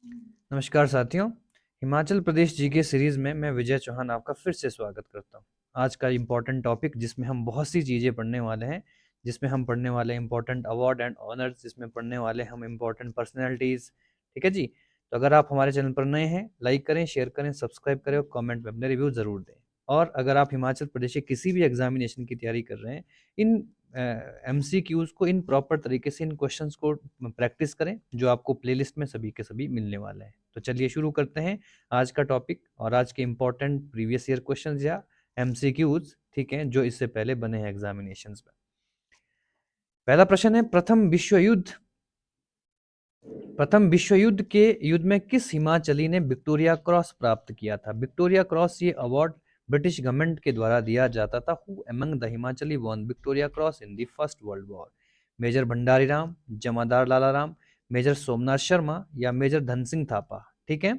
नमस्कार साथियों। हिमाचल प्रदेश जी के सीरीज़ में मैं विजय चौहान आपका फिर से स्वागत करता हूँ। आज का इम्पोर्टेंट टॉपिक जिसमें हम बहुत सी चीज़ें पढ़ने वाले हैं, जिसमें हम पढ़ने वाले हैं इम्पोर्टेंट अवार्ड एंड ऑनर्स, जिसमें पढ़ने वाले हम इम्पोर्टेंट पर्सनैलिटीज़। ठीक है जी? तो अगर आप हमारे चैनल पर नए हैं, लाइक करें, शेयर करें, सब्सक्राइब करें और कमेंट में अपने रिव्यू ज़रूर दें। और अगर आप हिमाचल प्रदेश के किसी भी एग्जामिनेशन की तैयारी कर रहे हैं, इन एमसीक्यूज़ को इन प्रॉपर तरीके से इन क्वेश्चंस को प्रैक्टिस करें, जो आपको प्लेलिस्ट में सभी के सभी मिलने वाले हैं। तो चलिए शुरू करते हैं आज का टॉपिक और आज के इम्पोर्टेंट प्रीवियस ईयर क्वेश्चंस या एमसीक्यूज़, ठीक है, जो इससे पहले बने हैं एग्जामिनेशंस में। पहला प्रश्न है, प्रथम विश्व युद्ध में किस हिमाचली ने विक्टोरिया क्रॉस प्राप्त किया था? विक्टोरिया क्रॉस ये अवार्ड ब्रिटिश गवर्नमेंट के द्वारा दिया जाता था। Who among the Himachali won Victoria cross in the First World War? Major Bhandari Ram, जमादार लाला राम, मेजर सोमनाथ शर्मा या मेजर धन सिंह थापा? ठीक है,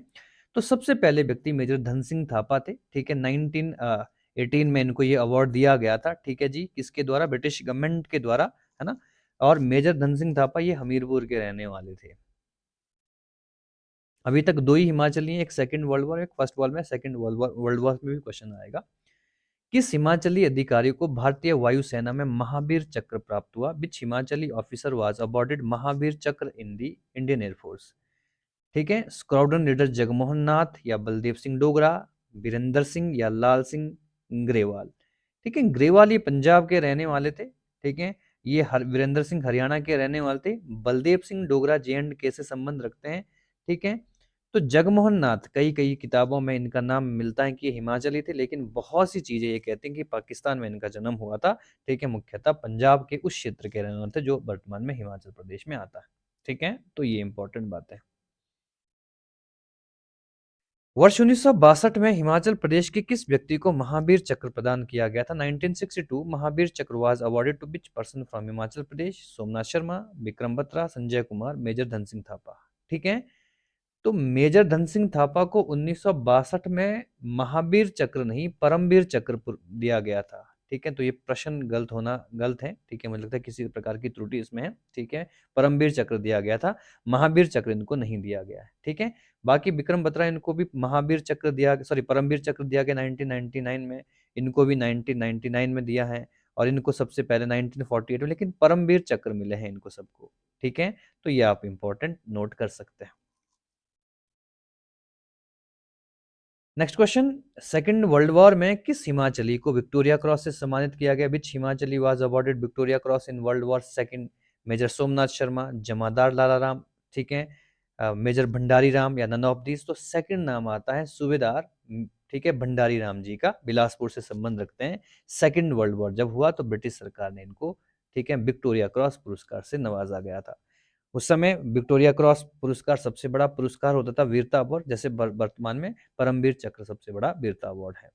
तो सबसे पहले व्यक्ति मेजर धन सिंह थापा थे। ठीक है, 1918 में इनको ये अवार्ड दिया गया था। ठीक है जी, किसके द्वारा? ब्रिटिश गवर्नमेंट के द्वारा, है ना। और मेजर धन सिंह थापा ये हमीरपुर के रहने वाले थे। अभी तक दो ही हिमाचली हैं, एक सेकंड वर्ल्ड वॉर, एक फर्स्ट वर्ल्ड में। सेकंड वर्ल्ड वॉर में भी क्वेश्चन आएगा। किस हिमाचली अधिकारी को भारतीय वायुसेना में महावीर चक्र प्राप्त हुआ? Which Himachali officer was awarded Mahavir Chakra in the Indian air force? ठीक है, स्क्वाड्रन लीडर जगमोहन नाथ या बलदेव सिंह डोगरा, बीरेंद्र सिंह या लाल सिंह ग्रेवाल? ठीक है, ग्रेवाल ये पंजाब के रहने वाले थे। ठीक है, ये वीरेंद्र सिंह हरियाणा के रहने वाले थे। बलदेव सिंह डोगरा J&K से संबंध रखते हैं। ठीक है, तो जगमोहन नाथ, कई कई किताबों में इनका नाम मिलता है कि ये हिमाचली थे, लेकिन बहुत सी चीजें ये कहते हैं कि पाकिस्तान में इनका जन्म हुआ था। ठीक है, मुख्यतः पंजाब के उस क्षेत्र के रहने वाले थे जो वर्तमान में हिमाचल प्रदेश में आता है। ठीक है, तो ये इंपॉर्टेंट बात है। वर्ष 1962 में हिमाचल प्रदेश के किस व्यक्ति को महावीर चक्र प्रदान किया गया था? 1962 Mahavir Chakra was awarded to which person from Himachal Pradesh? Somnath Sharma, Vikram Batra, Sanjay Kumar, major Dhan Singh Thapa? ठीक है, तो मेजर धन सिंह थापा को 1962 में महावीर चक्र नहीं, परमवीर चक्र दिया गया था। ठीक है, तो ये प्रश्न गलत है। ठीक है, मुझे लगता है किसी प्रकार की त्रुटि इसमें है। ठीक है, परमवीर चक्र दिया गया था, महावीर चक्र इनको नहीं दिया गया है। ठीक है, बाकी विक्रम बत्रा इनको भी महावीर चक्र परमवीर चक्र दिया गया 1999 में, इनको भी 1999 में दिया है, और इनको सबसे पहले 1948 में, लेकिन परमवीर चक्र मिले हैं इनको सबको। ठीक है, तो ये आप इंपॉर्टेंट नोट कर सकते हैं। Next question, second world war में किस हिमाचली को विक्टोरिया क्रॉस से सम्मानित किया गया? Which Himachali was awarded Victoria cross in world war second? Major Somnath Sharma, jamadar Lala Ram, ठीक है, मेजर भंडारी राम या नन ऑफ दिस? तो सेकंड नाम आता है सूबेदार, ठीक है, भंडारी राम जी का, बिलासपुर से संबंध रखते हैं। सेकंड वर्ल्ड वॉर जब हुआ तो ब्रिटिश सरकार ने इनको, ठीक है, विक्टोरिया क्रॉस पुरस्कार से नवाजा गया था। उस समय विक्टोरिया क्रॉस पुरस्कार सबसे बड़ा पुरस्कार होता था, वीरता अवार्ड, जैसे वर्तमान में परमवीर चक्र सबसे बड़ा वीरता अवार्ड है।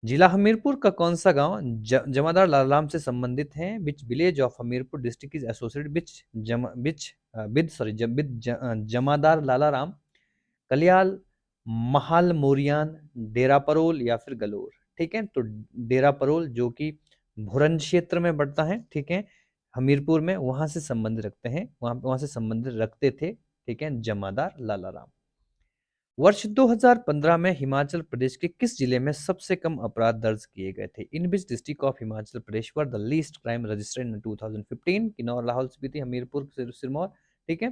जिला हमीरपुर का कौन सा गांव जमादार लाला राम से संबंधित है? Which village of Hamirpur district is associated which jamadar Lala Ram? Kalyal, Mahal Mauryan, Dera parole या फिर गलोर? ठीक है, तो डेरा परोल जो कि भुरन क्षेत्र में बढ़ता है, ठीक है, हमीरपुर में, वहां से संबंध रखते हैं, वहां से संबंध रखते थे। ठीक है, जमादार लाला राम। वर्ष 2015 में हिमाचल प्रदेश के किस जिले में सबसे कम अपराध दर्ज किए गए थे? In which district of Himachal Pradesh where the least crime registered in 2015? Kinnaur, Lahaul Spiti, Hamirpur, Sirmaur? ठीक है,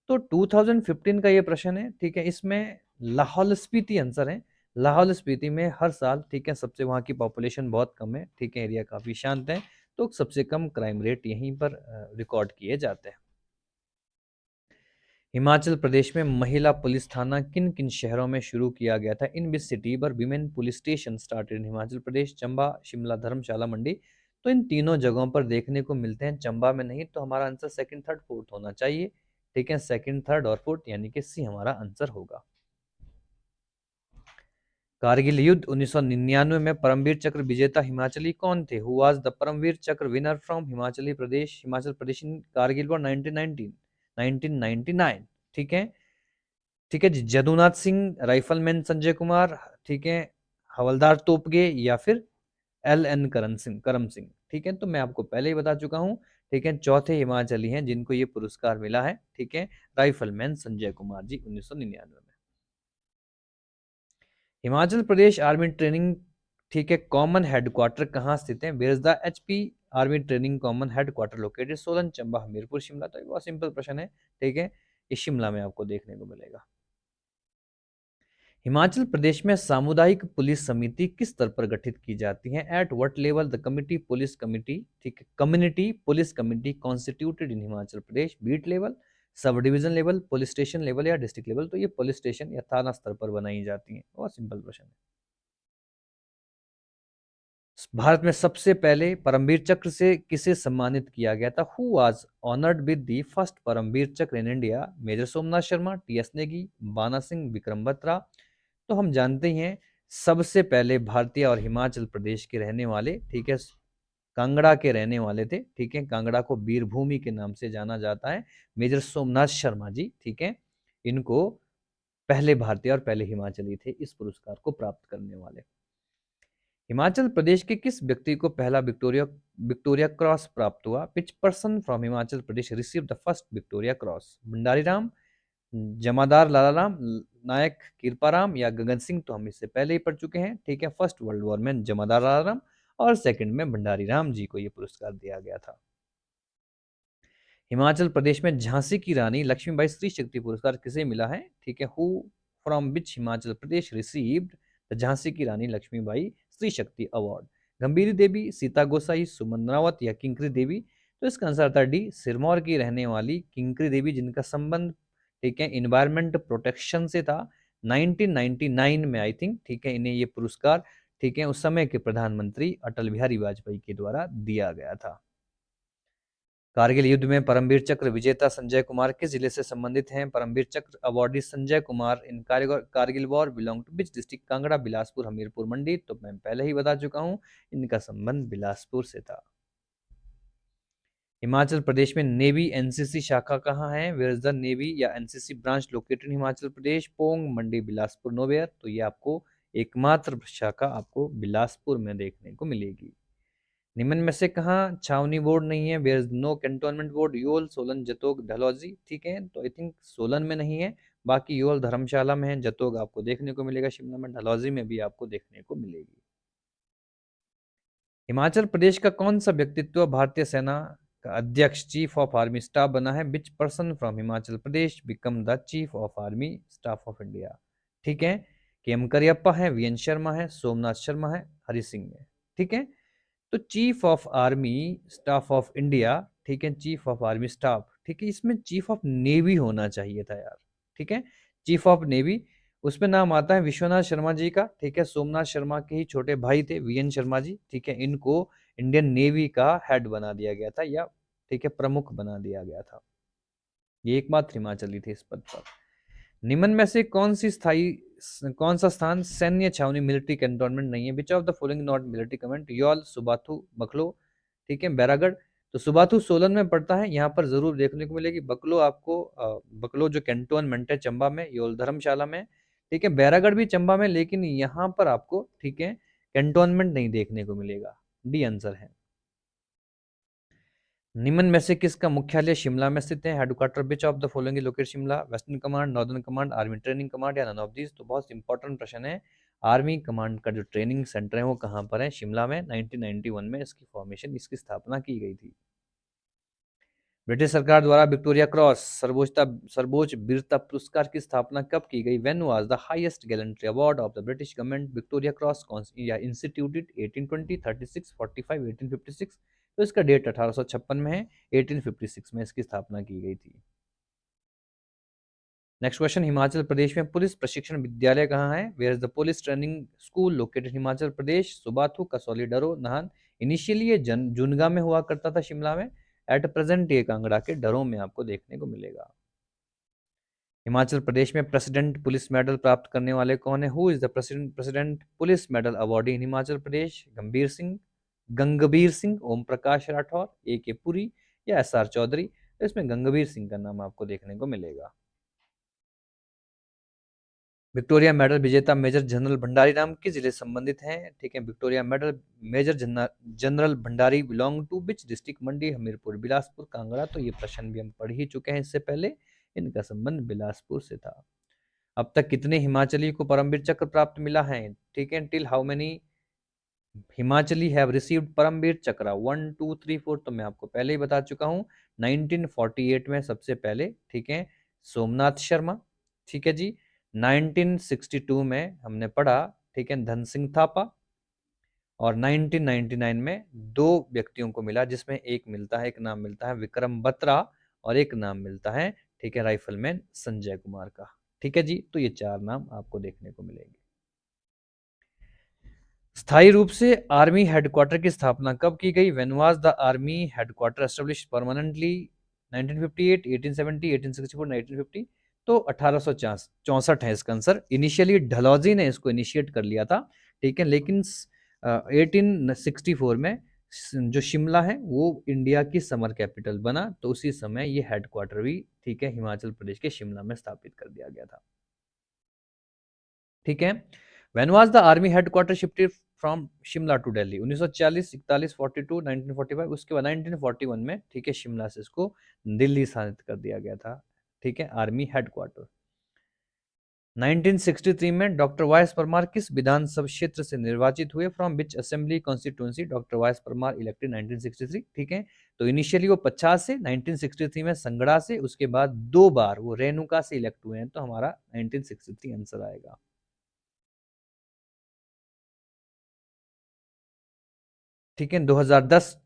तो 2015 का ये प्रश्न है। ठीक है, इसमें लाहौल स्पीति आंसर है। लाहौल स्पीति में हर साल, ठीक है, सबसे वहाँ की पॉपुलेशन बहुत कम है, ठीक है, एरिया काफी शांत है, तो सबसे कम क्राइम रेट यहीं पर रिकॉर्ड किए जाते हैं। हिमाचल प्रदेश में महिला पुलिस थाना किन किन शहरों में शुरू किया गया था? In which city where women police station started in Himachal Pradesh? Chamba, Shimla, Dharamshala, Mandi? तो इन तीनों जगहों पर देखने को मिलते हैं, चंबा में नहीं, तो हमारा आंसर सेकंड, थर्ड, फोर्थ होना चाहिए। ठीक है, सेकंड, थर्ड और फोर्थ, यानी कि सी हमारा आंसर होगा। कारगिल युद्ध 1999 में परमवीर चक्र विजेता हिमाचली कौन थे? हु वाज द परमवीर चक्र winner from Himachal Pradesh in Kargil war 1999? ठीक है, ठीक है जी, जदुनाथ सिंह, राइफलमैन संजय कुमार, ठीक है, हवलदार तोपगे या फिर LN करम सिंह? ठीक है, तो मैं आपको पहले ही बता चुका हूं, ठीक है, चौथे हिमाचली हैं जिनको ये पुरस्कार मिला है। ठीक है, राइफलमैन संजय कुमार जी 1999 में। हिमाचल प्रदेश आर्मी ट्रेनिंग, ठीक है, कॉमन हेडक्वार्टर कहाँ स्थित है? Where is the HP army training command headquarter located? Solan, Chamba, Hamirpur, Shimla. तो ये बहुत सिंपल प्रश्न है। ठीक है, ये शिमला में आपको देखने को मिलेगा। हिमाचल प्रदेश में सामुदायिक पुलिस समिति किस स्तर पर गठित की जाती है? At what level the committee police committee, ठीक है, community police committee constituted in Himachal Pradesh? Beat level, sub division level, police station level या डिस्ट्रिक्ट लेवल? तो ये पुलिस स्टेशन या थाना स्तर पर बनाई जाती है। बहुत सिंपल प्रश्न है। भारत में सबसे पहले परमवीर चक्र से किसे सम्मानित किया गया था? Who was honoured with the first Paramvir Chakra in India? Major Somnath Sharma, T S. Negi, Bana Singh, Vikram Batra. तो हम जानते ही हैं, सबसे पहले भारतीय और हिमाचल प्रदेश के रहने वाले, ठीक है, कांगड़ा के रहने वाले थे। ठीक है, कांगड़ा को वीरभूमि के नाम से जाना जाता है। मेजर सोमनाथ शर्मा जी, ठीक है, इनको पहले भारतीय और पहले हिमाचली थे इस पुरस्कार को प्राप्त करने वाले। हिमाचल प्रदेश के किस व्यक्ति को पहला विक्टोरिया विक्टोरिया क्रॉस प्राप्त हुआ? विच person from Himachal Pradesh receive the first Victoria cross? Bhandari Ram, जमादार लाला राम, नायक किरपाराम या गगन सिंह? तो हम इससे पहले ही पढ़ चुके हैं। ठीक है, फर्स्ट वर्ल्ड वॉर में जमादार लाला राम और सेकंड में भंडारी राम जी को यह पुरस्कार दिया गया था। हिमाचल प्रदेश में झांसी की रानी लक्ष्मीबाई स्त्री शक्ति पुरस्कार किसे मिला है? ठीक है, who from which Himachal Pradesh received the Jhansi की रानी लक्ष्मीबाई स्त्री शक्ति अवार्ड? गंभीरी देवी, सीता गोसाई, सुमन रावत या किंकरी देवी? तो इसका आंसर था डी, सिरमौर की रहने वाली किंकरी देवी, जिनका संबंध, ठीक है, इन्वायरमेंट प्रोटेक्शन से था। 1999 में आई थिंक, ठीक है, इन्हें ये पुरस्कार, ठीक है, उस समय के प्रधानमंत्री अटल बिहारी वाजपेयी के द्वारा दिया गया था। कारगिल युद्ध में परमवीर चक्र विजेता संजय कुमार किस जिले से संबंधित हैं? Paramvir Chakra awardee Sanjay Kumar in Kargil war belong to which district? Kangra, Bilaspur, Hamirpur, Mandi? तो मैं पहले ही बता चुका हूं, इनका संबंध बिलासपुर से था। हिमाचल प्रदेश में नेवी एनसीसी शाखा कहाँ है? वेयर इज द नेवी या NCC branch located in Himachal Pradesh? Pong, Mandi, Bilaspur, nowhere? तो ये आपको एकमात्र शाखा आपको बिलासपुर में देखने को मिलेगी। निम्न में से कहाँ छावनी बोर्ड नहीं है? Where is no cantonment board? Yol, Solan, Jutogh, Dalhousie? ठीक है, तो आई थिंक सोलन में नहीं है। बाकी योल धर्मशाला में है, जतोग आपको देखने को मिलेगा शिमला में, डलहौजी में भी आपको देखने को मिलेगी। हिमाचल प्रदेश का कौन सा व्यक्तित्व भारतीय सेना का अध्यक्ष, चीफ ऑफ आर्मी स्टाफ बना है? विच person from Himachal Pradesh become the chief of army staff of India? ठीक है, के.एम. करियप्पा है, वी.एन. शर्मा है, सोमनाथ शर्मा है, हरि सिंह है। ठीक है, तो chief of army staff of India, ठीक है, चीफ ऑफ आर्मी स्टाफ, ठीक है, इसमें चीफ ऑफ नेवी होना चाहिए था यार। ठीक है, चीफ ऑफ नेवी, उसमें नाम आता है विश्वनाथ शर्मा जी का। ठीक है, सोमनाथ शर्मा के ही छोटे भाई थे वी.एन. शर्मा जी। ठीक है, इनको इंडियन नेवी का हेड बना दिया गया था, या ठीक है, प्रमुख बना दिया गया था। ये एकमात्र हिमाचली थे इस पद पर। निम्न में से कौन सा स्थान सैन्य छावनी मिलिट्री कैंटोनमेंट नहीं है? Which of the following not military cantonment? Yol, Subathu, Bakloh, ठीक है, बैरागढ़? तो सुबाथू सोलन में पड़ता है, यहाँ पर जरूर देखने को मिलेगी। बकलो आपको बकलो जो कैंटोनमेंट है चंबा में, योल धर्मशाला में, ठीक है, बैरागढ़ भी चंबा में, लेकिन यहाँ पर आपको, ठीक है, कैंटोनमेंट नहीं देखने को मिलेगा। डी आंसर है। निम्न में से किसका मुख्यालय शिमला में स्थित है? Headquarter which of the following locate Shimla? Western command, northern command, army training command या नन ऑफ दीज? तो बहुत इंपॉर्टेंट प्रश्न है। आर्मी कमांड का जो ट्रेनिंग सेंटर है वो कहाँ पर है? शिमला में। 1991 में इसकी फॉर्मेशन, इसकी स्थापना की गई थी। ब्रिटिश सरकार द्वारा विक्टोरिया क्रॉस सर्वोच्च वीरता पुरस्कार की स्थापना कब की गई? When was the highest gallantry award of the British government Victoria cross या इंस्टीट्यूटेड? 1820, 36, 45, 1856? तो इसका डेट 1856 में है, 1856 में इसकी स्थापना की गई थी। नेक्स्ट क्वेश्चन, हिमाचल प्रदेश में पुलिस प्रशिक्षण विद्यालय कहाँ है? Where is the police training school located Himachal Pradesh? Subathu, Kasauli, डरो, नाहन? इनिशियली ये जुनगा में हुआ करता था शिमला में। एट प्रेजेंट ये कांगड़ा के डरों में आपको देखने को मिलेगा। हिमाचल प्रदेश में प्रेसिडेंट पुलिस मेडल प्राप्त करने वाले कौन है? Who is the president police medal awardee in Himachal Pradesh? Gangbir Singh, Om Prakash Rathore, A K. Puri या एस.आर. चौधरी? तो इसमें गंगबीर सिंह का नाम आपको देखने को मिलेगा। विक्टोरिया मेडल विजेता मेजर जनरल भंडारी राम किस जिले से संबंधित हैं? ठीक है, Victoria medal major general Bhandari belong to which district? Mandi, Hamirpur, Bilaspur, Kangra. तो ये प्रश्न भी हम पढ़ ही चुके हैं इससे पहले, इनका संबंध बिलासपुर से था। अब तक कितने हिमाचली को परमवीर चक्र प्राप्त मिला है? ठीक है, till how many Himachali have received Param Vir Chakra? 1 2 3 4। तो मैं आपको पहले ही बता चुका हूं, 1948 में सबसे पहले, ठीक है, सोमनाथ शर्मा। ठीक है जी। 1962 में हमने पढ़ा, ठीक है, धन सिंह थापा। और 1999 में दो व्यक्तियों को मिला, जिसमें एक मिलता है, एक नाम मिलता है विक्रम बत्रा, और एक नाम मिलता है, ठीक है, राइफलमैन संजय कुमार का। ठीक है जी। तो ये चार नाम आपको देखने को मिलेंगे। स्थायी रूप से आर्मी हेडक्वार्टर की स्थापना कब की गई? When was the army headquarter established permanently? 1958, 1870, 1864, 1950। तो 1864 है इसका आंसर। इनिशियली डलहौजी ने इसको इनिशिएट कर लिया था, ठीक है, लेकिन 1864 में जो शिमला है वो इंडिया की समर कैपिटल बना, तो उसी समय ये हेडक्वार्टर भी, ठीक है, हिमाचल प्रदेश के शिमला में स्थापित कर दिया गया था। ठीक है। When was the army headquarter shifted from Shimla to Delhi? 1940, 41, 42, 1945। उसके बाद 1941 में, ठीक है, शिमला से इसको दिल्ली स्थानांतरित कर दिया गया था, ठीक है, आर्मी हेडक्वार्टर। 1963 में डॉक्टर वायस परमार किस विधानसभा क्षेत्र से निर्वाचित हुए? From which assembly constituency doctor Y S Parmar elected 1963? ठीक है, तो इनिशियली वो 50 से, 1963 में संगड़ा से, उसके बाद दो बार वो रेणुका से इलेक्ट हुए हैं, तो हमारा 1963 आंसर आएगा। ठीक है। 2010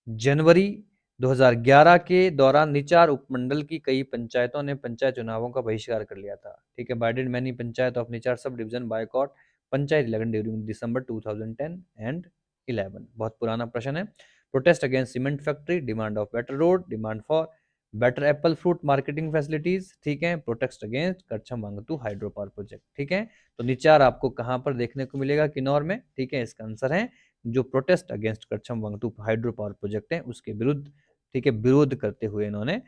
जनवरी 2011 के दौरान निचार उपमंडल की कई पंचायतों ने पंचायत चुनावों का बहिष्कार कर लिया था। ठीक है, Biden many panchayat of Nichar sub division boycott panchayat election during December 2010 and 11। बहुत पुराना प्रश्न है। Protest against cement factory, demand of better road, demand for better Apple fruit marketing facilities. ठीक है, protest against Karcham Wangtoo hydro power project. ठीक है, तो निचार आपको कहां पर देखने को मिलेगा? किन्नौर में। ठीक है, इसका आंसर है जो protest against Karcham Wangtoo hydro power project है उसके विरुद्ध, ठीक है, विरोध करते हुए इन्होंने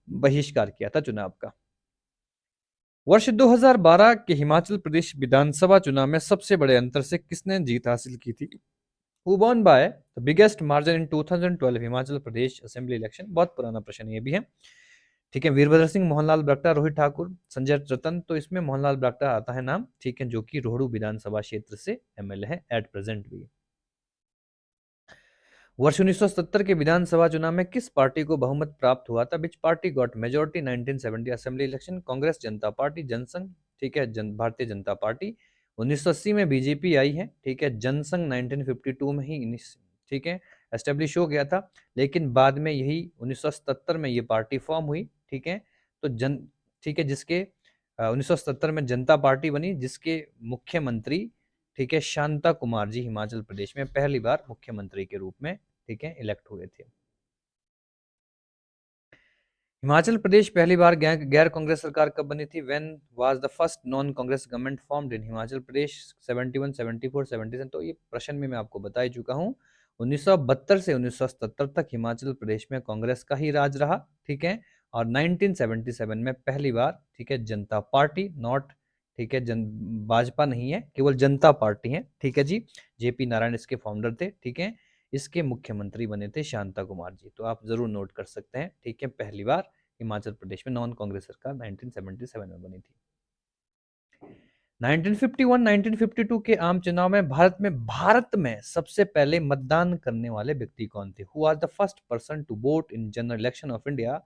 बहिष्कार किया था चुनाव का। वर्ष 2012 के हिमाचल प्रदेश विधानसभा चुनाव में सबसे बड़े अंतर से किसने जीत हासिल की थी? Who won by the biggest margin in 2012 Himachal Pradesh assembly election? बहुत पुराना प्रश्न ये भी है। ठीक है, वीरभद्र सिंह, मोहनलाल ब्राक्टा, रोहित ठाकुर, संजय रतन। तो इसमें मोहनलाल ब्राक्टा आता है नाम, ठीक है, जो कि रोहड़ू विधानसभा क्षेत्र से एमएलए है एट प्रेजेंट भी। वर्ष 1970 के विधानसभा चुनाव में किस पार्टी को बहुमत प्राप्त हुआ था? विच party got majority 1970 assembly election? Congress, जनता पार्टी, जनसंघ? ठीक है, भारतीय जनता पार्टी। 1980 में बीजेपी आई है, ठीक है, जनसंघ 1952 में ही ठीक है, एस्टेब्लिश हो गया था, लेकिन बाद में यही 1977 में ये पार्टी फॉर्म हुई। ठीक है, तो ठीक है, जिसके 1977 में जनता पार्टी बनी, जिसके मुख्यमंत्री, ठीक है, शांता कुमार जी हिमाचल प्रदेश में पहली बार मुख्यमंत्री के रूप में, ठीक है, इलेक्ट हुए थे। हिमाचल प्रदेश पहली बार गैर कांग्रेस सरकार कब बनी थी? When was the first non Congress government formed in Himachal प्रदेश? 71, 74, 77। तो ये प्रश्न में मैं आपको बता ही चुका हूँ। 1972 से 1977 तक हिमाचल प्रदेश में कांग्रेस का ही राज रहा। ठीक है, और 1977 में पहली बार, ठीक है, जनता पार्टी, नॉट, ठीक है, भाजपा नहीं है, केवल जनता पार्टी है, ठीक है जी, जेपी नारायण इसके फाउंडर थे। ठीक है, इसके मुख्यमंत्री बने थे शांता कुमार जी। तो आप जरूर नोट कर सकते हैं। ठीक है, पहली बार हिमाचल प्रदेश में नॉन कांग्रेस सरकार 1977 में बनी थी। 1951 1952 के आम चुनाव में भारत में सबसे पहले मतदान करने वाले व्यक्ति कौन थे? Who was the first person to vote in general election of India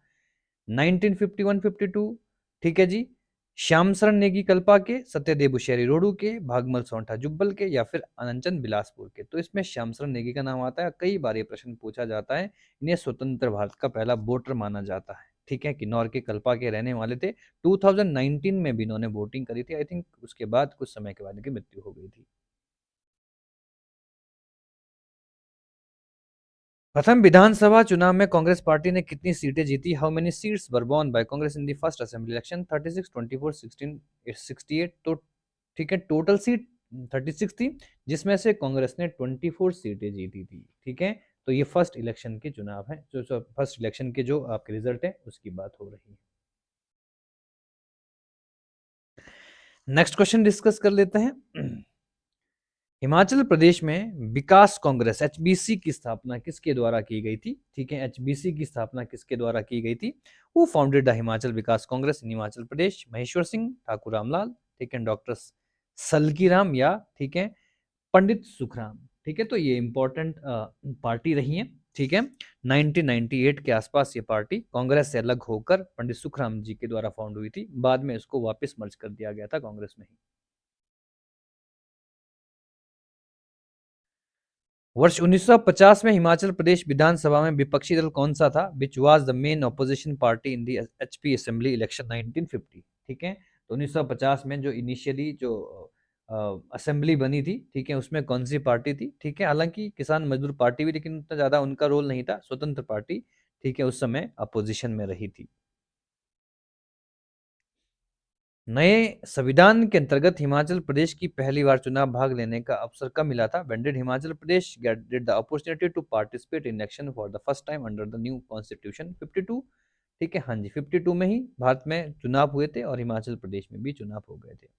1951-52? ठीक है जी, श्याम शरण नेगी कल्पा के, सत्यदेव बुशैरी रोडू के, भागमल सोंठा जुब्बल के, या फिर आनंदचंद बिलासपुर के? तो इसमें श्याम शरण नेगी का नाम आता है। कई बार ये प्रश्न पूछा जाता है। इन्हें स्वतंत्र भारत का पहला वोटर माना जाता है। ठीक है, किन्नौर के कल्पा के रहने वाले थे। 2019 में भी इन्होंने वोटिंग करी थी, आई थिंक उसके बाद कुछ समय के बाद इनकी मृत्यु हो गई थी। प्रथम विधानसभा चुनाव में कांग्रेस पार्टी ने कितनी सीटें जीती? How many seats were won by Congress in the first assembly election? 36, 24, 16, 68। तो ठीक है, टोटल सीट 36 थी, जिसमें से कांग्रेस ने 24 सीटें जीती थी। ठीक है, तो ये फर्स्ट इलेक्शन के चुनाव है, जो फर्स्ट इलेक्शन के जो आपके रिजल्ट है उसकी बात हो रही है। नेक्स्ट क्वेश्चन डिस्कस कर लेते हैं। हिमाचल प्रदेश में विकास कांग्रेस एचबीसी की स्थापना किसके द्वारा की गई थी? ठीक है, एचबीसी की स्थापना किसके द्वारा की गई थी? वो फाउंडेड द हिमाचल विकास कांग्रेस इन हिमाचल प्रदेश, महेश्वर सिंह, ठाकुर रामलाल, ठीक है, डॉक्टर सलकीराम, या ठीक है पंडित सुखराम। ठीक है, तो ये इंपॉर्टेंट पार्टी रही है। ठीक है, 1998 के आसपास ये पार्टी कांग्रेस से अलग होकर पंडित सुखराम जी के द्वारा फाउंड हुई थी। बाद में इसको वापस मर्ज कर दिया गया था कांग्रेस में ही। वर्ष 1950 में हिमाचल प्रदेश विधानसभा में विपक्षी दल कौन सा था? Which was the main opposition party in the HP assembly election 1950। ठीक है, तो 1950 में जो इनिशियली जो असेंबली बनी थी, ठीक है, उसमें कौन सी पार्टी थी? ठीक है, हालांकि किसान मजदूर पार्टी भी, लेकिन उतना ज्यादा उनका रोल नहीं था, स्वतंत्र पार्टी, ठीक है, उस समय अपोजिशन में रही थी। नए संविधान के अंतर्गत हिमाचल प्रदेश की पहली बार चुनाव भाग लेने का अवसर कब मिला था? When did Himachal Pradesh get the opportunity to participate in election for the first time under the new constitution? 52। ठीक है, हाँ जी, 52 में ही भारत में चुनाव हुए थे और हिमाचल प्रदेश में भी चुनाव हो गए थे।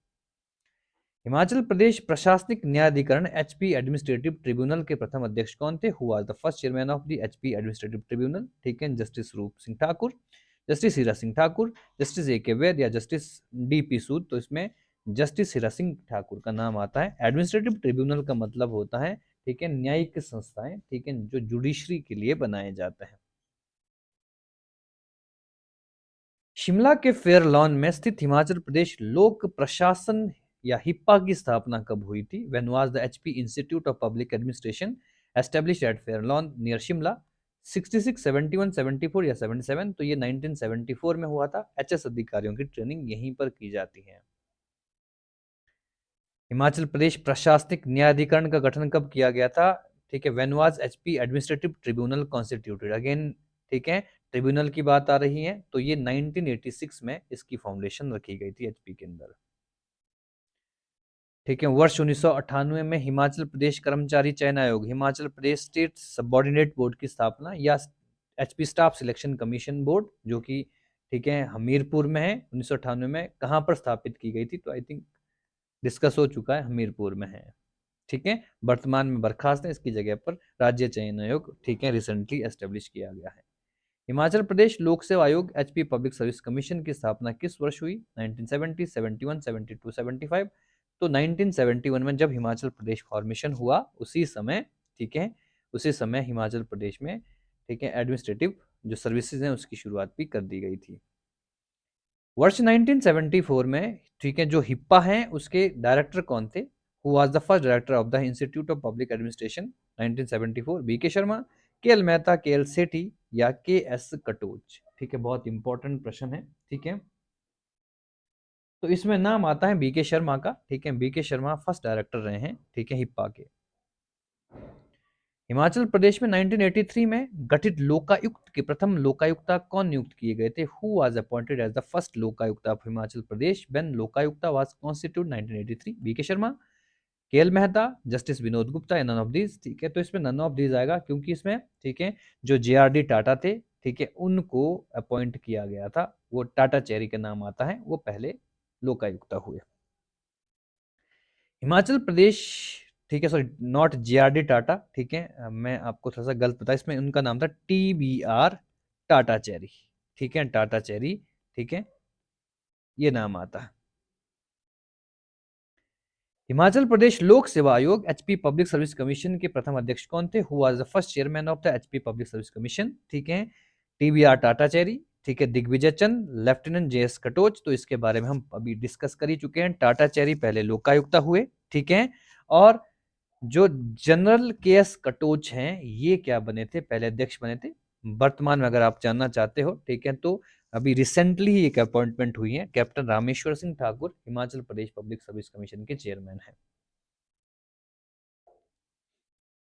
हिमाचल प्रदेश प्रशासनिक न्यायाधिकरण एचपी एडमिनिस्ट्रेटिव ट्रिब्यूनल के प्रथम अध्यक्ष कौन थे? Who was the first chairman of the HP administrative tribunal? ठीक है, justice Roop Singh Thakur, justice Hira Singh Thakur, justice A K Vaid, या जस्टिस डी पी सूद। तो इसमें जस्टिस हीरा सिंह ठाकुर का नाम आता है। एडमिनिस्ट्रेटिव ट्रिब्यूनल का मतलब होता है, ठीक है, न्यायिक संस्थाएं, ठीक है, जो जुडिशरी के लिए बनाए जाते हैं। शिमला के फेयर लॉन में स्थित हिमाचल प्रदेश लोक प्रशासन या हिप्पा की स्थापना कब हुई थी? When was the HP institute of public administration established at fair lawn near Shimla? 66, 71, 74 या 77? तो ये 1974 में हुआ था। एचएस अधिकारियों की ट्रेनिंग यहीं पर की जाती है। हिमाचल प्रदेश प्रशासनिक न्यायाधिकरण का गठन कब किया गया था? ठीक है, when was HP administrative tribunal constituted? Again, ठीक है, ट्रिब्यूनल की बात आ रही है, तो ये 1986 में इसकी फाउंडेशन रखी गई थी एचपी के अंदर। ठीक है, वर्ष 1998 में हिमाचल प्रदेश कर्मचारी चयन आयोग, Himachal Pradesh state subordinate board की स्थापना, या HP staff selection commission board, जो कि ठीक है हमीरपुर में है, 1998 में कहाँ पर स्थापित की गई थी? तो आई थिंक डिस्कस हो चुका है, हमीरपुर में है। ठीक है, वर्तमान में बर्खास्त है, इसकी जगह पर राज्य चयन आयोग, ठीक है, रिसेंटली एस्टेब्लिश किया गया है। हिमाचल प्रदेश लोक सेवा आयोग एचपी पब्लिक सर्विस कमीशन की स्थापना किस वर्ष हुई? 1970, 71, 72, 75? तो 1971 में जब हिमाचल प्रदेश फॉर्मेशन हुआ उसी समय, ठीक है, उसी समय हिमाचल प्रदेश में, ठीक है, एडमिनिस्ट्रेटिव जो सर्विसेज हैं उसकी शुरुआत भी कर दी गई थी। वर्ष 1974 में, ठीक है, जो हिप्पा है उसके डायरेक्टर कौन थे? Who was the first director of the institute of public administration 1974? B K Sharma, K L Mehta, के एल सेठी, या के एस कटोच? ठीक है, बहुत इंपॉर्टेंट प्रश्न है। ठीक है, तो इसमें नाम आता है बी के शर्मा का। ठीक है, B K Sharma first director रहे हैं, ठीक है, हिप्पा के। हिमाचल प्रदेश में 1983 में गठित लोकायुक्त के प्रथम लोकायुक्ता कौन नियुक्त किए गए थे? Who was appointed as the first Lokayukta of Himachal Pradesh when Lokayukta was constitute 1983? B K Sharma, K L Mehta, justice Vinod Gupta, या नन ऑफ दीज? ठीक है, तो इसमें नन ऑफ दीज आएगा, क्योंकि इसमें, ठीक है, जो जेआरडी टाटा थे, ठीक है, उनको अपॉइंट किया गया था। वो टाटा चेरी के नाम आता है, वो पहले लोकायुक्ता हुए। हिमाचल प्रदेश, ठीक है, सॉरी, नॉट जेआरडी टाटा, ठीक है, मैं आपको थोड़ा सा गलत बताया, इसमें उनका नाम था टीबीआर टाटा चेरी। ठीक है, टाटा चेरी, ठीक है, ये नाम आता है। हिमाचल प्रदेश लोक सेवा आयोग एचपी पब्लिक सर्विस कमीशन के प्रथम अध्यक्ष कौन थे? Who was the first chairman of the HP public service commission? ठीक है, टीबीआर टाटा चेरी, ठीक है, दिग्विजय चंद, लेफ्टिनेंट जेएस कटोच। तो इसके बारे में हम अभी डिस्कस कर ही चुके हैं। टाटा चेरी पहले लोकायुक्ता हुए, ठीक है, और जो जनरल के एस कटोच हैं ये क्या बने थे? पहले अध्यक्ष बने थे। वर्तमान में अगर आप जानना चाहते हो, ठीक है, तो अभी रिसेंटली ही एक अपॉइंटमेंट हुई है, captain Rameshwar Singh Thakur Himachal Pradesh public service commission के चेयरमैन है।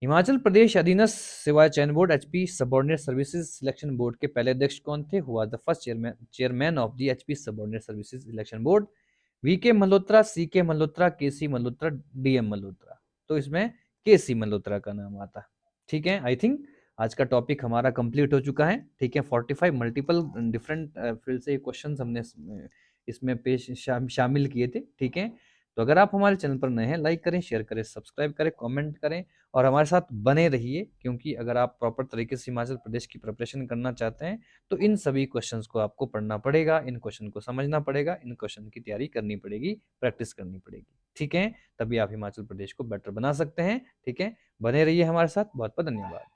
हिमाचल प्रदेश अधीनस्थ सेवा चयन board HP subordinate services selection board के पहले अध्यक्ष कौन थे? Who the first chairman of the HP subordinate services selection board? V K Malhotra, C K Malhotra, K C Malhotra, D M Malhotra? तो इसमें के सी मल्होत्रा का नाम आता है। ठीक है, आई थिंक आज का टॉपिक हमारा कंप्लीट हो चुका है। ठीक है, 45 मल्टीपल डिफरेंट फील्ड से क्वेश्चन हमने इसमें शामिल किए थे, ठीक है। तो अगर आप हमारे चैनल पर नए हैं, लाइक करें, शेयर करें, सब्सक्राइब करें, कमेंट करें और हमारे साथ बने रहिए, क्योंकि अगर आप प्रॉपर तरीके से हिमाचल प्रदेश की प्रिपरेशन करना चाहते हैं तो इन सभी क्वेश्चंस को आपको पढ़ना पड़ेगा, इन क्वेश्चन को समझना पड़ेगा, इन क्वेश्चन की तैयारी करनी पड़ेगी, प्रैक्टिस करनी पड़ेगी, ठीक है। तभी आप हिमाचल प्रदेश को बेटर बना सकते हैं, ठीक है। बने रहिए हमारे साथ। बहुत बहुत धन्यवाद।